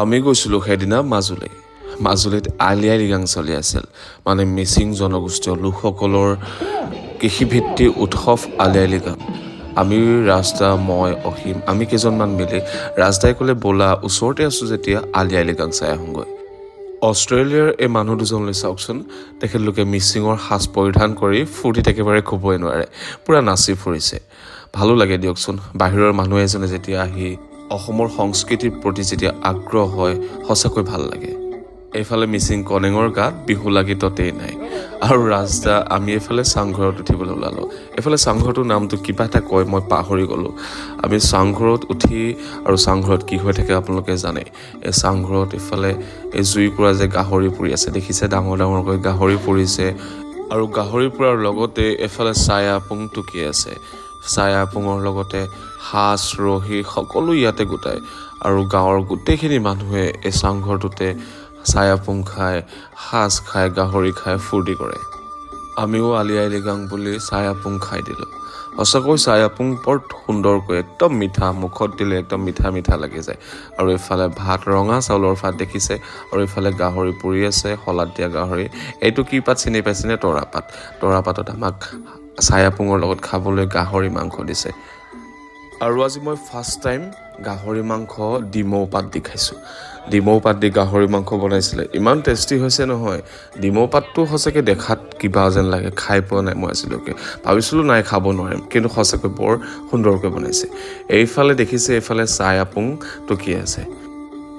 আমি গৈছিলোঁ সেইদিনা মাজুলীত আলি আই লৃগাং চলি আছিল মানে মিচিং জনগোষ্ঠীয় লোকসকলৰ কৃষিভিত্তিক উৎসৱ আলি আই লৃগাং। আমি ৰাজদা মই অসীম আমি কেইজনমান মিলি ৰাজদাই ক'লে ব'লা ওচৰতে আছোঁ যেতিয়া আলি আই লৃগাং চাই আহোঁগৈ। অষ্ট্ৰেলিয়াৰ এই মানুহ দুজনলৈ চাওকচোন, তেখেতলোকে মিচিঙৰ সাজ পৰিধান কৰি ফূৰ্তিত একেবাৰে ক'বই নোৱাৰে, পূৰা নাচি ফুৰিছে। ভালো লাগে দিয়কচোন, বাহিৰৰ মানুহ এজনে যেতিয়া আহি অসমৰ সংস্কৃতিৰ প্ৰতি যেতিয়া আগ্ৰহ হয় সঁচাকৈ ভাল লাগে। এইফালে মিচিং কনেঙৰ গাত বিহু লাগি ততেই নাই। আৰু ৰাজদা আমি এইফালে চাংঘৰত উঠিবলৈ ওলালোঁ। এইফালে চাংঘৰটোৰ নামটো কিবা এটা কয়, মই পাহৰি গ'লোঁ। আমি চাংঘৰত উঠি আৰু চাংঘৰত কি হৈ থাকে আপোনালোকে জানে। এই চাংঘৰত এইফালে এই জুইকুৰা যে গাহৰি পুৰি আছে দেখিছে, ডাঙৰ ডাঙৰকৈ গাহৰি পুৰিছে। আৰু গাহৰি পুৰাৰ লগতে এফালে ছায়া আপুং টুকি আছে। ছায়া আপুঙৰ লগতে সাজ ৰহি সকলো ইয়াতে গোটায়। আৰু গাঁৱৰ গোটেইখিনি মানুহে এই চাংঘৰটোতে ছায়া আপুং খায়, সাজ খায়, গাহৰি খায়, ফূৰ্তি কৰে। আমিও আলি আই লৃগাং বুলি ছায়া আপুং খাই দিলোঁ। সঁচাকৈ ছায়া আপুং বৰ সুন্দৰকৈ একদম মিঠা, মুখত দিলে একদম মিঠা মিঠা লাগি যায়। আৰু এইফালে ভাত, ৰঙা চাউলৰ ভাত দেখিছে, আৰু এইফালে গাহৰি পুৰি আছে, শলাত দিয়া গাহৰি। এইটো কি পাত চিনি পাইছেনে? তৰাপাত। তৰাপাতত আমাক ছায়া আপুঙৰ লগত খাবলৈ গাহৰি মাংস দিছে। আৰু আজি মই ফাৰ্ষ্ট টাইম গাহৰি মাংস ডিমৌ পাত দি খাইছোঁ। ডিমৌ পাত দি গাহৰি মাংস বনাইছিলে, ইমান টেষ্টি হৈছে নহয়। ডিমৌ পাতটো সঁচাকৈ দেখাত কিবা যেন লাগে, খাই পোৱা নাই মই আজিলৈকে। ভাবিছিলোঁ নাই খাব নোৱাৰিম, কিন্তু সঁচাকৈ বৰ সুন্দৰকৈ বনাইছে। এইফালে দেখিছে, এইফালে ছায়া আপুং টুকি আছে।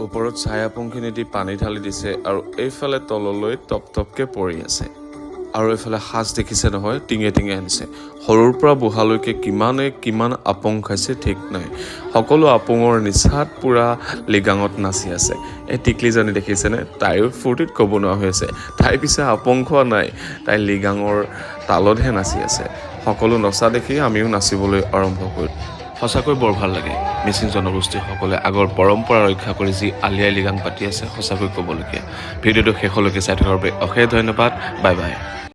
ওপৰত ছায়া আপুংখিনি দি পানী ঢালি দিছে, আৰু এইফালে তললৈ টপ টপকৈ পৰি আছে। আৰু এইফালে সাজ দেখিছে নহয়, টিঙে টিঙে আনিছে। সৰুৰ পৰা বুঢ়ালৈকে কিমান আপং খাইছে ঠিক নাই। সকলো আপুঙৰ নিচাত পূৰা লৃগাঙত নাচি আছে। এই টিকলিজনী দেখিছেনে, তাইও ফূৰ্তিত ক'ব নোৱাৰা হৈ আছে। তাই পিছে আপং খোৱা নাই, তাই লৃগাঙৰ তালতহে নাচি আছে। সকলো নচা দেখি আমিও নাচিবলৈ আৰম্ভ কৰিলোঁ। সঁচাকৈ বৰ ভাল লাগে। মিচিং জনগোষ্ঠীসকলে আগৰ পৰম্পৰা ৰক্ষা কৰি যি আলি আই লৃগাং পাতি আছে, সঁচাকৈ ক'বলগীয়া। ভিডিঅ'টো শেষলৈকে চাই থকাৰ বাবে অশেষ ধন্যবাদ। Bye bye.